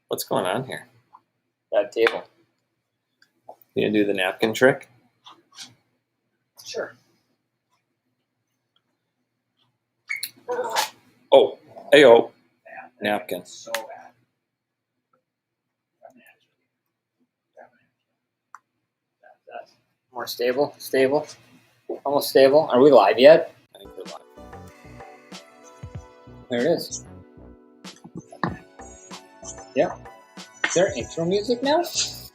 What's going on here? That table. You gonna do the napkin trick? Sure. Oh, hey-oh. Napkin. So bad. More stable? Stable? Almost stable. Are we live yet? I think we're live. There it is. Yeah. Is there intro music now?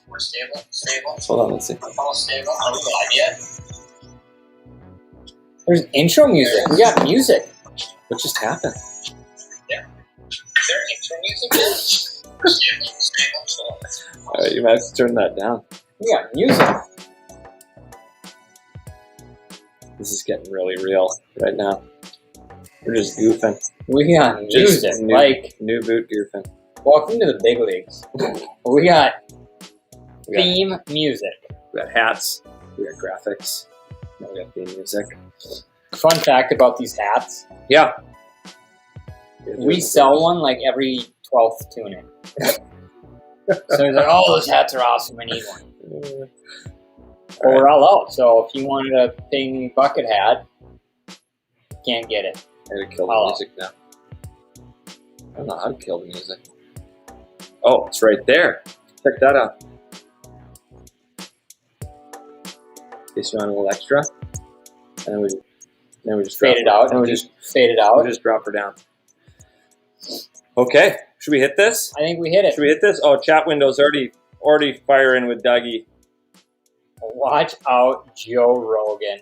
We're stable. Stable. Hold on, let's see. Almost stable. Are we live yet? There's intro music. We got music. What just happened? Yeah. Is there intro music now? Stable. Stable. You might have to turn that down. We got music. This is getting really real right now. We're just goofing. We got Just music. new boot goofing. Welcome to the big leagues. We got We got, theme music. we got hats. We got graphics. Now we got theme music. Fun fact about these hats. Yeah. We sell one like every 12th tune-in. So he's like, oh, those hats are awesome. I need one. Well, we're all out. So if you wanted a ping bucket hat, can't get it. I gotta kill the music now. I don't know how to kill the music. Oh, it's right there. Check that out. In case you want a little extra. And then we just Fade it out. And we just fade it out. We'll just drop her down. Okay. Should we hit this? I think we hit it. Should we hit this? Oh, chat window's already firing with Dougie. Watch out, Joe Rogan.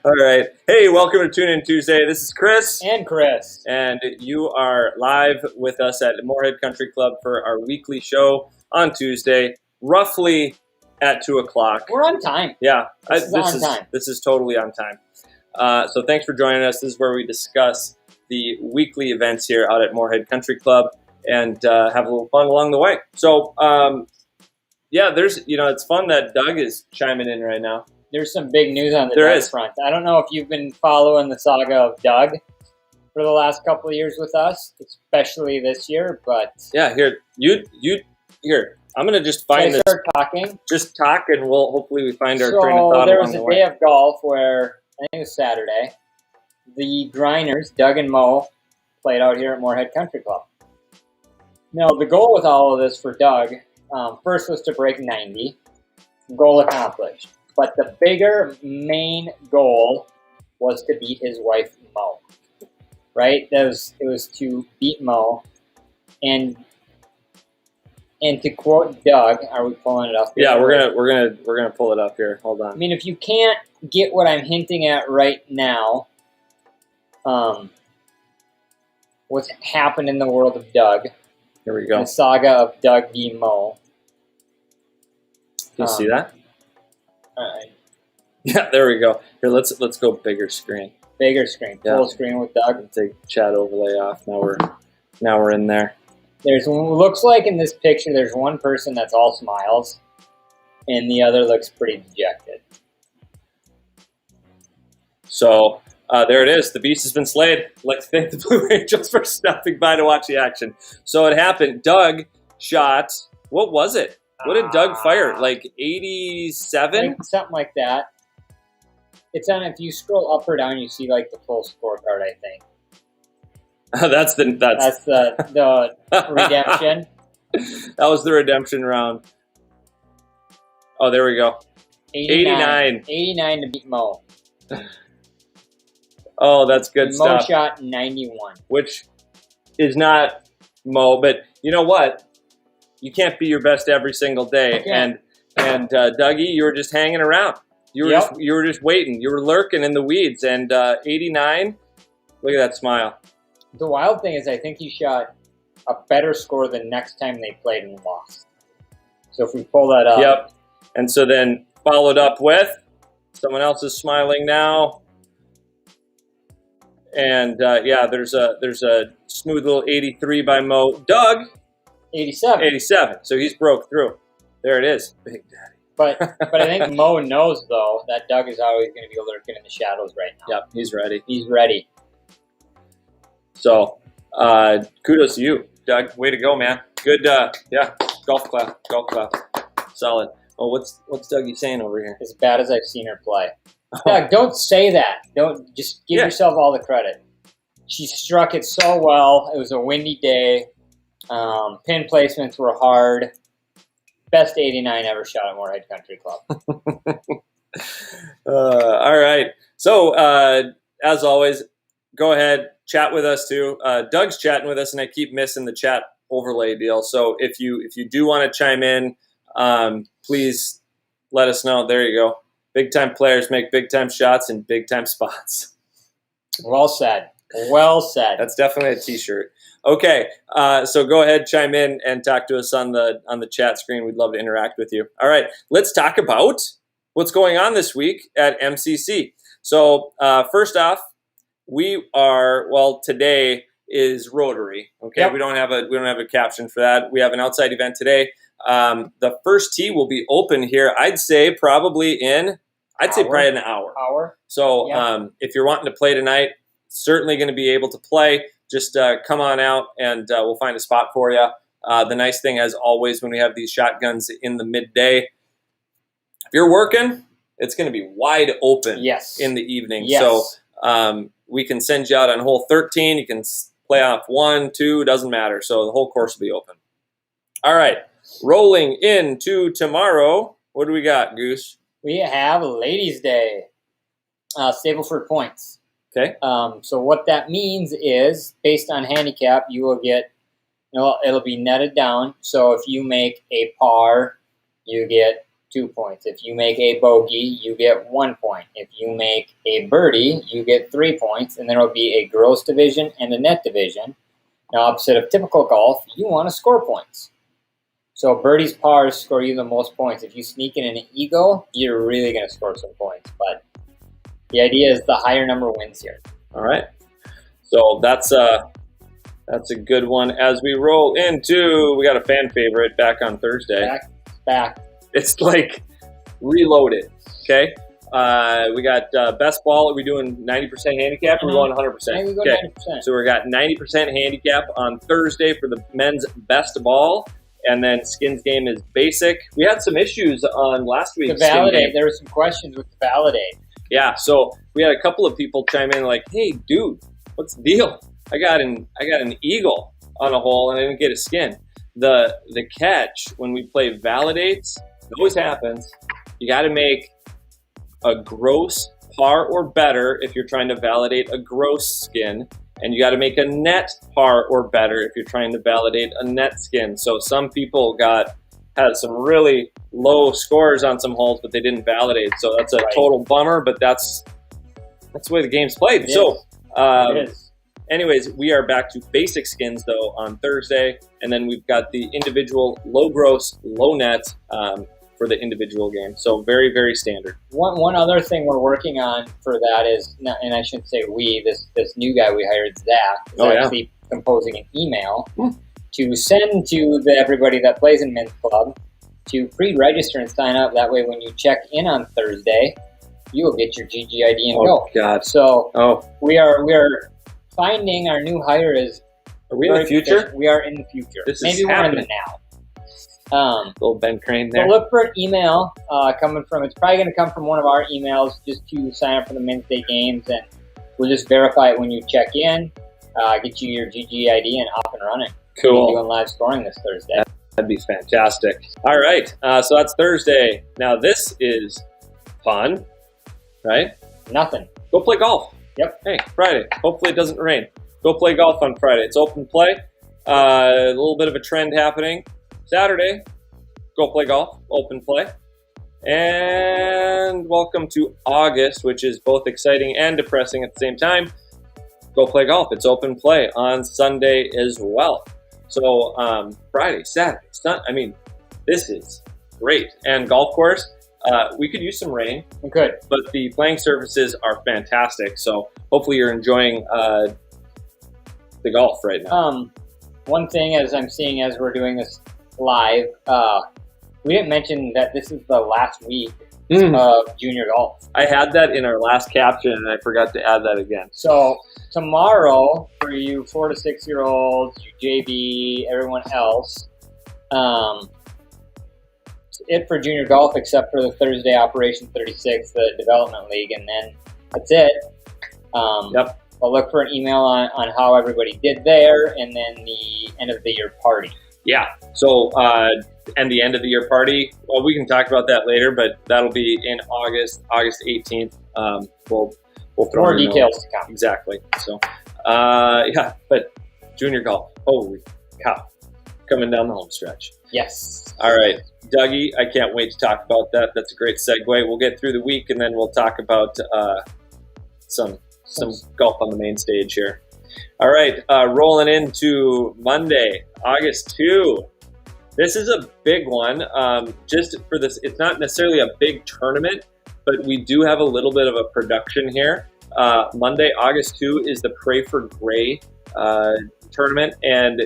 All right. Hey, welcome to Tune In Tuesday. This is Chris. And Chris. And you are live with us at Moorhead Country Club for our weekly show on Tuesday, roughly at 2 o'clock. We're on time. Yeah. This is on time. This is totally on time. So thanks for joining us. This is where we discuss the weekly events here out at Moorhead Country Club and have a little fun along the way. So, yeah, it's fun that Doug is chiming in right now. There's some big news on the Doug front. I don't know if you've been following the saga of Doug for the last couple of years with us, especially this year, but... Yeah, here, I'm going to just find this. Start talking. Just talk, and hopefully we find our train of thought So there along was the a way. day of golf where, I think it was Saturday, the Grinders, Doug and Mo, played out here at Moorhead Country Club. Now, the goal with all of this for Doug, first was to break 90. Goal accomplished. But the bigger main goal was to beat his wife, Mo. Right? It was to beat Mo. And to quote Doug, are we pulling it up here? Yeah, we're gonna pull it up here. Hold on. I mean, if you can't get what I'm hinting at right now, what's happened in the world of Doug, Here we go. the saga of Doug v. Mo. Can you see that? All right. Yeah, there we go. Here, let's go bigger screen. Bigger screen, full screen with Doug. Take chat overlay off. Now we're in there. Looks like in this picture, there's one person that's all smiles, and the other looks pretty dejected. So there it is. The beast has been slayed. Let's thank the Blue Angels for stopping by to watch the action. So it happened. Doug shot. What was it? What did Doug fire? Like 87? Like something like that. It's on. If you scroll up or down, you see like the full scorecard. I think that's the redemption. That was the redemption round. Oh, there we go. 89 to beat Mo. Oh, that's good and stuff. Mo shot 91, which is not Mo, but you know what? You can't be your best every single day. Okay. And Dougie, you were just hanging around. You were just waiting. You were lurking in the weeds. And 89, look at that smile. The wild thing is, I think he shot a better score the next time they played and lost. So if we pull that up. Yep. And so then followed up with someone else is smiling now. And yeah, there's a smooth little 83 by Mo. Doug. 87. So he's broke through. There it is. Big Daddy. But I think Mo knows, though, that Doug is always going to be lurking in the shadows right now. Yep, he's ready. He's ready. So Kudos to you, Doug. Way to go, man. Good. Golf clap. Solid. Oh, what's Dougie saying over here? As bad as I've seen her play. Doug, don't say that. Don't just give yourself all the credit. She struck it so well. It was a windy day. Pin placements were hard. Best 89 ever shot at Moorhead Country Club. All right. So, as always, go ahead, chat with us too. Doug's chatting with us, and I keep missing the chat overlay deal. So if you do want to chime in, please let us know. There you go. Big time players make big time shots in big time spots. Well said. Well said. That's definitely a t-shirt. Okay, so go ahead, chime in, and talk to us on the chat screen. We'd love to interact with you. All right, let's talk about what's going on this week at MCC. So first off, today is Rotary. Okay, Yep. we don't have a caption for that. We have an outside event today. The first tee will be open here. I'd say probably an hour. So if you're wanting to play tonight, certainly going to be able to play. Just come on out, and we'll find a spot for you. The nice thing, as always, when we have these shotguns in the midday, if you're working, it's going to be wide open in the evening. Yes. So we can send you out on hole 13. You can play off 1, 2, doesn't matter. So the whole course will be open. All right, rolling into tomorrow. What do we got, Goose? We have Ladies' Day, Stableford points. Okay. So what that means is, based on handicap, you will get, it'll be netted down. So if you make a par, you get 2 points. If you make a bogey, you get 1 point. If you make a birdie, you get 3 points. And there will be a gross division and a net division. Now, opposite of typical golf, you want to score points. So birdies, pars score you the most points. If you sneak in an eagle, you're really going to score some points. But the idea is the higher number wins here. All right. So that's a good one. As we roll into, we got a fan favorite back on Thursday. Back. It's like reloaded. Okay. We got best ball. Are we doing 90% handicap or are we going 100%? Maybe we go okay. 90%. So we got 90% handicap on Thursday for the men's best ball. And then Skins game is basic. We had some issues on last week's The validate. There were some questions with the validate. Yeah, so we had a couple of people chime in like, "Hey, dude, what's the deal? I got an eagle on a hole and I didn't get a skin." The catch when we play validates, it always happens. You got to make a gross par or better if you're trying to validate a gross skin, and you got to make a net par or better if you're trying to validate a net skin. So some people had some really low scores on some holes, but they didn't validate. So that's a total bummer, but that's the way the game's played. Anyways, we are back to basic skins, though, on Thursday. And then we've got the individual low gross, low net for the individual game. So very, very standard. One other thing we're working on for that is, and I shouldn't say we, this new guy we hired, Zach, is actually composing an email to send to everybody that plays in Men's Club to pre-register and sign up. That way when you check in on Thursday, you will get your GGID and go. Oh, God. So we are finding our new hire is... Are we in the future? We are in the future. Maybe we're in the now. Little Ben Crane there. So look for an email coming from, it's probably going to come from one of our emails just to sign up for the Men's Day games, and we'll just verify it when you check in, get you your GGID and off and running. Cool. We're doing live scoring this Thursday. That'd be fantastic. All right, so that's Thursday. Now this is fun, right? Nothing. Go play golf. Yep. Hey, Friday. Hopefully it doesn't rain. Go play golf on Friday. It's open play. A little bit of a trend happening. Saturday, go play golf. Open play. And welcome to August, which is both exciting and depressing at the same time. Go play golf. It's open play on Sunday as well. So Friday, Saturday, this is great. And golf course, we could use some rain. We could. But the playing surfaces are fantastic. So hopefully you're enjoying the golf right now. One thing as I'm seeing as we're doing this live, we didn't mention that this is the last week of junior golf. I had that in our last caption, and I forgot to add that again. So tomorrow, for you 4 to 6 year olds, you JV, everyone else, it for junior golf, except for the Thursday Operation 36, the development league, and then that's it. Yep. I'll look for an email on how everybody did there, and then the end of the year party. Yeah. So, and the end of the year party, well, we can talk about that later, but that'll be in August 18th. We'll throw more details to come. Exactly. So, yeah, but junior golf, holy cow, coming down the home stretch. Yes. All right, Dougie, I can't wait to talk about that. That's a great segue. We'll get through the week, and then we'll talk about some golf on the main stage here. All right, rolling into Monday, August 2. This is a big one. Just for this, it's not necessarily a big tournament, but we do have a little bit of a production here. Monday, August 2 is the Pray for Gray tournament, and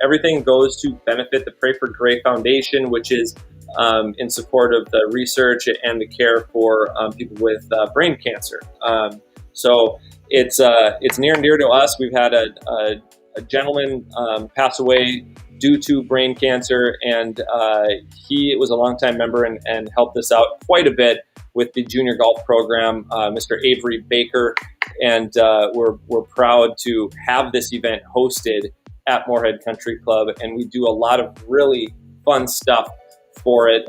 everything goes to benefit the Pray for Gray Foundation, which is in support of the research and the care for people with brain cancer. So it's near and dear to us. We've had a gentleman pass away due to brain cancer, and he was a longtime member and helped us out quite a bit with the junior golf program, Mr. Avery Baker, and we're proud to have this event hosted at Moorhead Country Club, and we do a lot of really fun stuff for it.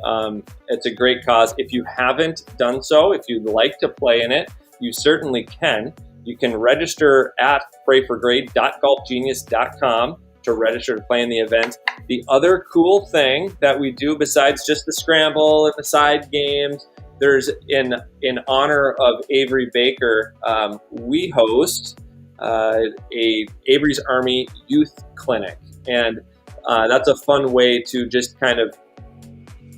It's a great cause. If you haven't done so, if you'd like to play in it, you certainly can. You can register at prayforgray.golfgenius.com to register to play in the event. The other cool thing that we do besides just the scramble and the side games, there's in honor of Avery Baker, we host a Avery's Army Youth Clinic, and that's a fun way to just kind of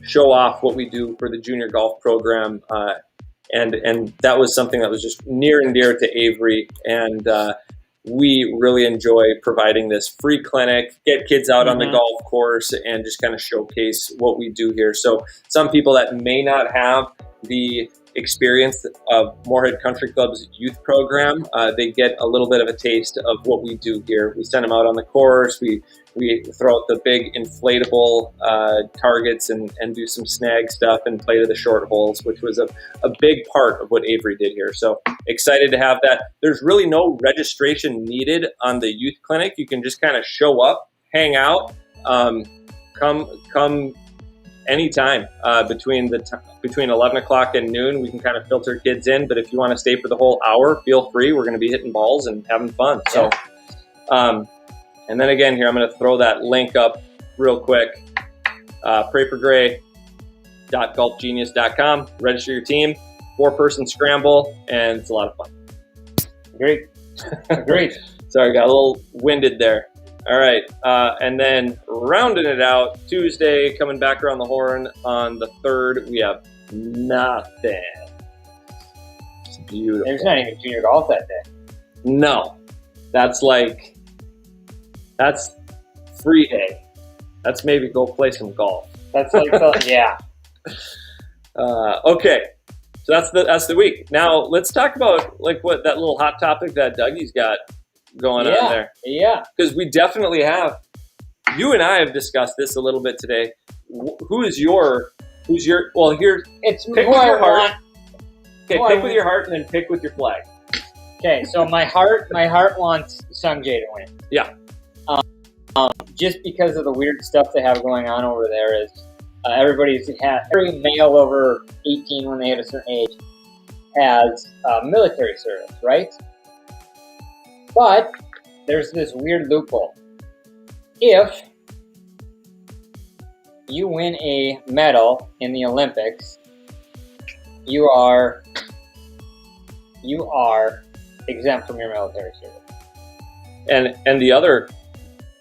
show off what we do for the junior golf program. And that was something that was just near and dear to Avery, and we really enjoy providing this free clinic, get kids out on the golf course, and just kind of showcase what we do here. So some people that may not have the experience of Moorhead Country Club's youth program, they get a little bit of a taste of what we do here. We send them out on the course. We throw out the big inflatable targets and do some snag stuff and play to the short holes, which was a big part of what Avery did here. So excited to have that. There's really no registration needed on the youth clinic. You can just kind of show up, hang out, come anytime between 11 o'clock and noon. We can kind of filter kids in, but if you want to stay for the whole hour, feel free. We're going to be hitting balls and having fun. So, and then again here, I'm going to throw that link up real quick. Prayforgray.golfgenius.com. Register your team, 4-person scramble, and it's a lot of fun. Great. Sorry, I got a little winded there. All right, and then rounding it out, Tuesday, coming back around the horn on the 3rd, we have nothing. It's beautiful. There's not even junior golf that day. No, that's free day. That's maybe go play some golf. That's like, yeah. Okay, so that's the week. Now let's talk about like what that little hot topic that Dougie's got going on there. Yeah. Because we definitely have. You and I have discussed this a little bit today. Who's your? Well, here. It's pick who with I your heart. want. Okay, pick with your heart and then pick with your flag. Okay, so my heart wants Sung Jae to win. Yeah. Just because of the weird stuff they have going on over there is every male over 18 when they hit a certain age has military service, right? But there's this weird loophole. If you win a medal in the Olympics, you are exempt from your military service. And the other,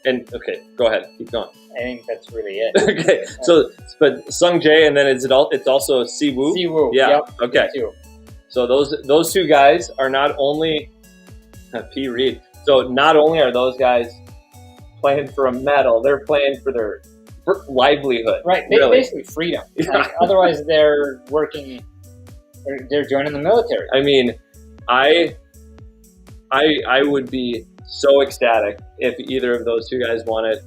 and okay, go ahead, keep going. I think that's really it. Okay, so but Sung Jae, and then it's also Siwoo. Siwoo, yeah. Yep, okay. So those two guys are not only P. Reed. So not only are those guys playing for a medal, they're playing for their livelihood. Right, really. basically freedom. Like, otherwise, they're working. They're joining the military. I mean, I would be so ecstatic if either of those two guys won it.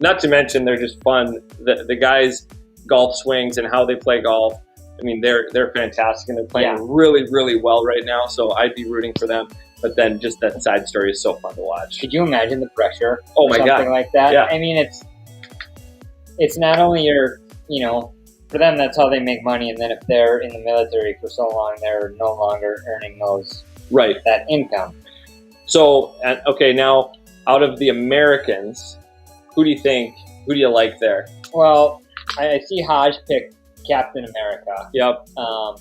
Not to mention, they're just fun. The guys' golf swings and how they play golf. I mean, they're fantastic, and they're playing really, really well right now. So I'd be rooting for them. But then just that side story is so fun to watch. Could you imagine the pressure? Oh my God. Something like that. Yeah. I mean, it's not only for them, that's how they make money. And then if they're in the military for so long, they're no longer earning that income. So, okay, now out of the Americans, who do you like there? Well, I see Hodge pick Captain America. Yep.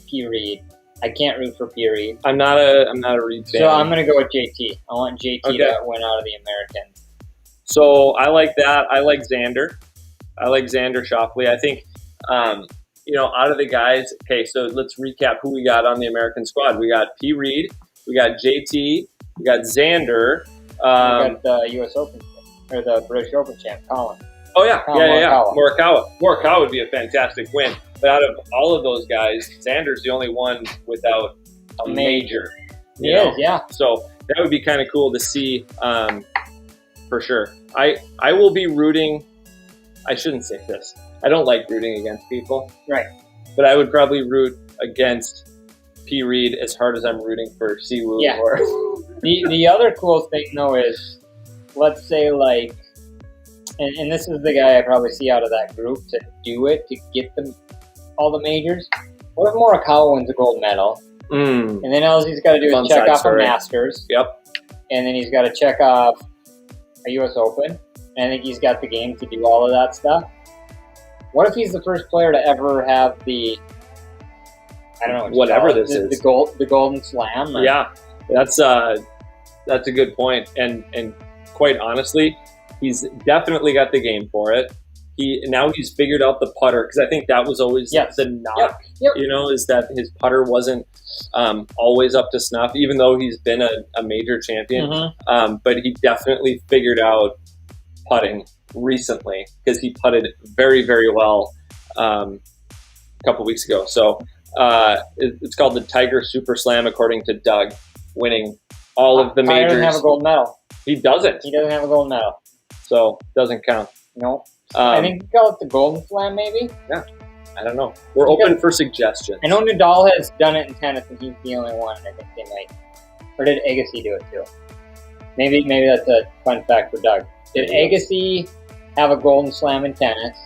P. Reed. I can't root for P. Reed. I'm not a Reed fan. So I'm going to go with JT. I want JT to win out of the Americans. So I like that. I like Xander. I like Xander Schauffele. I think, out of the guys, okay, so let's recap who we got on the American squad. We got P. Reed. We got JT. We got Xander. We got the U.S. Open, or the British Open champ, Colin. Oh, yeah. Morikawa. Morikawa would be a fantastic win. But out of all of those guys, Xander's the only one without a major. He is, yeah. So that would be kind of cool to see, for sure. I will be rooting. I shouldn't say this. I don't like rooting against people. Right. But I would probably root against P. Reed as hard as I'm rooting for Siwoo. Yeah. Or the other cool thing, though, is, let's say, like, and this is the guy I probably see out of that group to do it, to get them all the majors. What if Morikawa wins a gold medal? And then all he's got to do is check off a Masters. Yep. And then he's got to check off a U.S. Open. And I think he's got the game to do all of that stuff. What if he's the first player to ever have the, I don't know what whatever this is, the Golden Slam? Or? Yeah, that's a good point. And quite honestly, he's definitely got the game for it. Now he's figured out the putter, because I think that was always the knock. Yep. Is that his putter wasn't always up to snuff, even though he's been a major champion. Mm-hmm. But he definitely figured out putting recently, because he putted very, very well a couple weeks ago. So it's called the Tiger Super Slam, according to Doug, winning all of the majors. He doesn't have a gold medal. He doesn't. He doesn't have a gold medal. So doesn't count. No. I think you call it the Golden Slam, maybe? Yeah. I don't know. We're open for suggestions. I know Nadal has done it in tennis, and he's the only one. I think they might. Or did Agassi do it too? Maybe that's a fun fact for Doug. Did Agassi have a Golden Slam in tennis?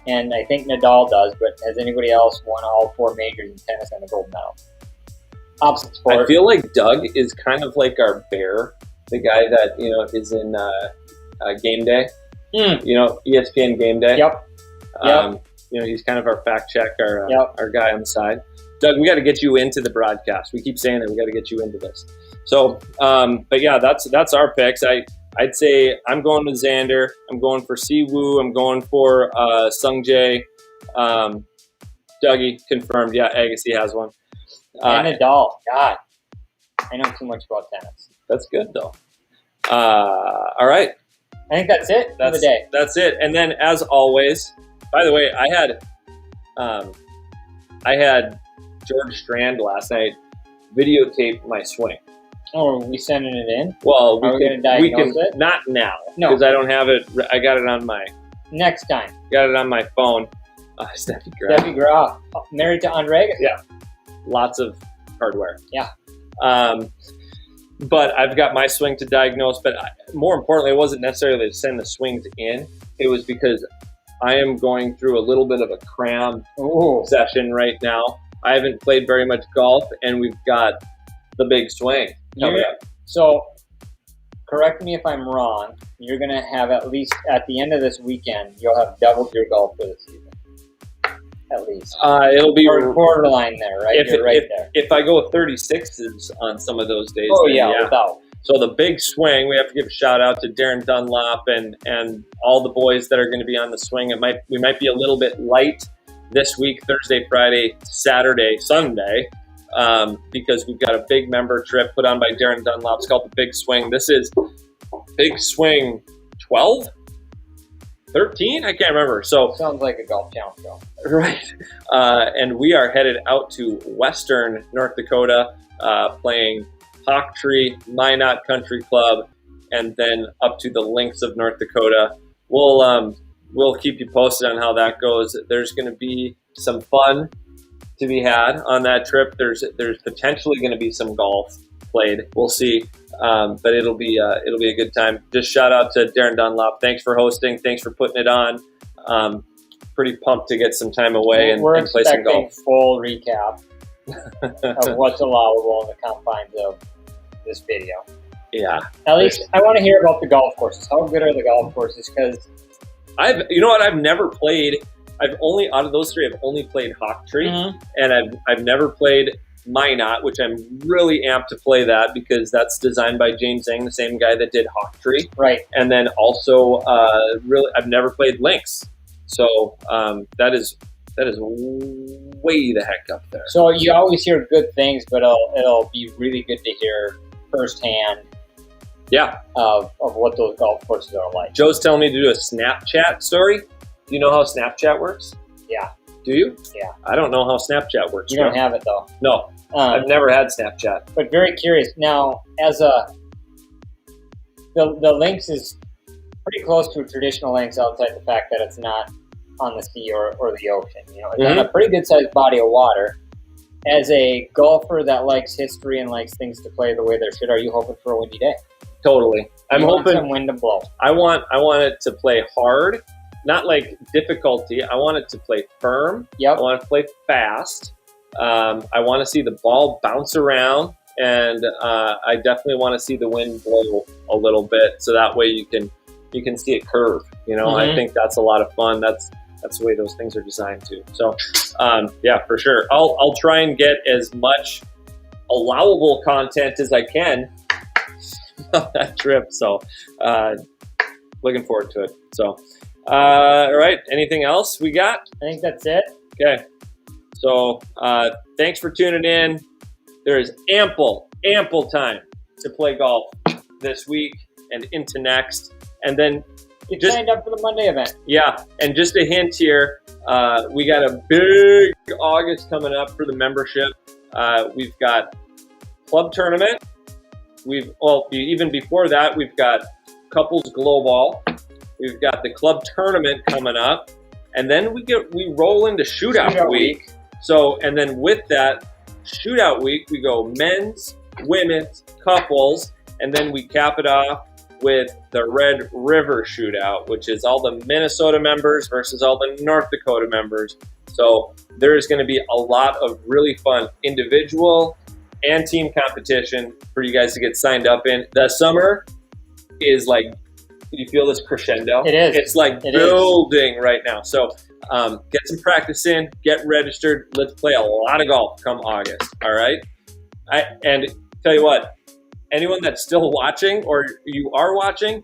And I think Nadal does, but has anybody else won all 4 majors in tennis and a gold medal? Opposite sport. I feel like Doug is kind of like our bear, the guy that is in Game Day. ESPN Game Day. Yep. He's kind of our fact check, our guy on the side. Doug, we got to get you into the broadcast. We keep saying that we got to get you into this. So, but yeah, that's our picks. I'd say I'm going with Xander. I'm going for Siwoo. I'm going for Sung Jae. Dougie confirmed. Yeah, Agassi has one. And Nadal. God, I know too much about tennis. That's good though. All right. I think that's it for the day. That's it. And then, as always, by the way, I had George Strand last night videotape my swing. Oh, are we sending it in? Well, we can diagnose it? Not now, no, because I don't have it. I got it on my next time. Got it on my phone. Steffi Graf, married to Andre. Yeah, lots of hardware. Yeah. But I've got my swing to diagnose. But more importantly, it wasn't necessarily to send the swings in. It was because I am going through a little bit of a cram session right now. I haven't played very much golf, and we've got the big swing coming up. So, correct me if I'm wrong. You're going to have, at least at the end of this weekend, you'll have doubled your golf for the season. At least. It'll be borderline there, right? You're right there. If I go 36s on some of those days. Oh, yeah, without. So the big swing, we have to give a shout out to Darren Dunlop and all the boys that are going to be on the swing. We might be a little bit light this week, Thursday, Friday, Saturday, Sunday, because we've got a big member trip put on by Darren Dunlop. It's called the Big Swing. This is Big Swing 12? 13? I can't remember. So Sounds like a golf challenge show. right. And we are headed out to Western North Dakota, playing Hawk Tree, Minot Country Club, and then up to the Links of North Dakota. We'll keep you posted on how that goes. There's going to be some fun to be had on that trip. There's potentially going to be some golf played. We'll see, but it'll be a good time. Just shout out to Darren Dunlop. Thanks for hosting. Thanks for putting it on. Pretty pumped to get some time away and play some golf. We're expecting full recap of what's allowable in the confines of this video. Yeah. At least I want to hear about the golf courses. How good are the golf courses? Because you know what? I've never played. Out of those three, I've only played Hawk Tree, and I've never played Minot, which I'm really amped to play that because that's designed by James Zhang, the same guy that did Hawk Tree. Right. And then also, I've never played Links, so that is way the heck up there. So you always hear good things, but it'll be really good to hear firsthand. Yeah. Of what those golf courses are like. Joe's telling me to do a Snapchat story. Do you know how Snapchat works? Yeah. Do you? Yeah. I don't know how Snapchat works. You don't have it though. No. I've never had Snapchat. But very curious. Now, the Links is pretty close to a traditional Links outside the fact that it's not on the sea or the ocean. You know, it's on a pretty good sized body of water. As a golfer that likes history and likes things to play the way they should, are you hoping for a windy day? Totally. I'm hoping some wind to blow. I want it to play hard, not like difficulty. I want it to play firm. Yep. I want it to play fast. I want to see the ball bounce around, and I definitely want to see the wind blow a little bit, so that way you can see it curve. You know, I think that's a lot of fun. That's the way those things are designed to. So, yeah, for sure. I'll try and get as much allowable content as I can on that trip. So, looking forward to it. So, all right. Anything else we got? I think that's it. Okay. So, thanks for tuning in. There is ample time to play golf this week and into next. And then Get signed up for the Monday event. Yeah, and just a hint here, we got a big August coming up for the membership. We've got club tournament. Even before that, we've got couples global. We've got the club tournament coming up, and then we roll into shootout week. So, and then with that shootout week, we go men's, women's, couples, and then we cap it off with the Red River Shootout, which is all the Minnesota members versus all the North Dakota members. So there's going to be a lot of really fun individual and team competition for you guys to get signed up in. The summer is like, you feel this crescendo? It is. It's like building right now. So get some practice in, get registered. Let's play a lot of golf come August. All right. And tell you what, anyone that's still watching or you are watching,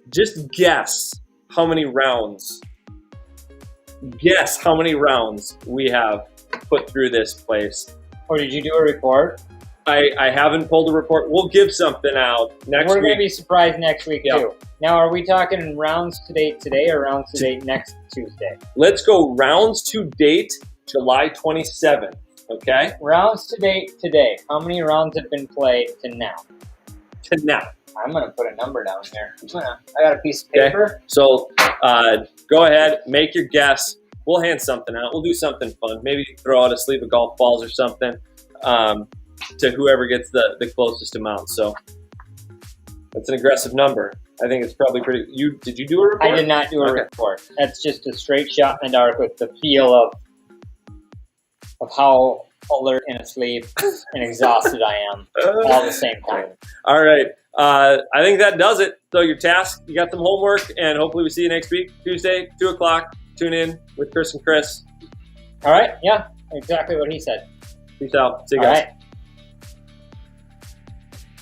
just guess how many rounds we have put through this place. Or did you do a report? I haven't pulled a report. We'll give something out next week. We're going to be surprised next week too. Now, are we talking rounds to date today or rounds to date next Tuesday? Let's go rounds to date July 27th. Okay? Rounds to date today. How many rounds have been played to now? I'm going to put a number down here. I got a piece of paper. Okay. So go ahead, make your guess. We'll hand something out. We'll do something fun. Maybe throw out a sleeve of golf balls or something to whoever gets the closest amount. So that's an aggressive number. I think it's probably pretty. Did you do a report? I did not do a report. That's just a straight shot in the dark with the feel of how alert and asleep and exhausted I am all at the same time. All right. I think that does it. So your task, you got some homework, and hopefully we see you next week, Tuesday, 2 o'clock. Tune in with Chris and Chris. All right. Yeah, exactly what he said. Peace out. See you guys. All right.